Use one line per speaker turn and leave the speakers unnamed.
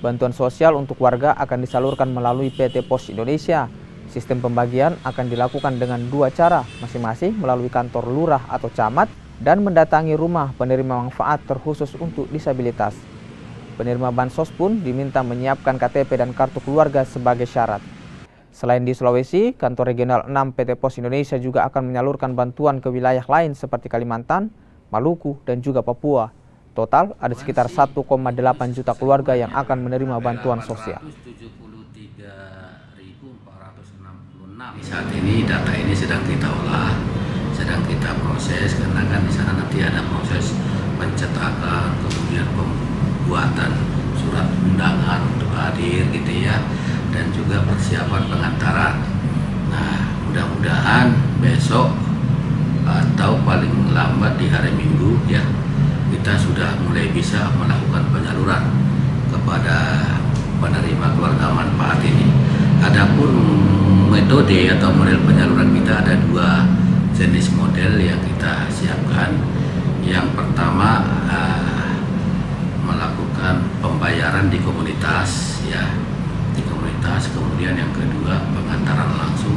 bantuan sosial untuk warga akan disalurkan melalui PT Pos Indonesia. Sistem pembagian akan dilakukan dengan 2 cara, masing-masing melalui kantor lurah atau camat dan mendatangi rumah penerima manfaat terkhusus untuk disabilitas. Penerima bansos pun diminta menyiapkan KTP dan kartu keluarga sebagai syarat. Selain di Sulawesi, kantor regional 6 PT Pos Indonesia juga akan menyalurkan bantuan ke wilayah lain seperti Kalimantan, Maluku, dan juga Papua. Total ada sekitar 1,8 juta keluarga yang akan menerima bantuan sosial.
Saat ini data ini sedang kita olah, sedang kita proses, karena kan di sana nanti ada proses pencetakan, kemudian pembuatan surat undangan untuk hadir gitu ya, dan juga persiapan pengantaran. Nah, mudah-mudahan besok atau paling lambat di hari Minggu ya, kita sudah mulai bisa melakukan penyaluran kepada penerima keluarga manfaat ini. Adapun metode atau model penyaluran kita ada 2 jenis model yang kita siapkan. Yang pertama melakukan pembayaran di komunitas ya, di komunitas. Kemudian yang kedua pengantaran langsung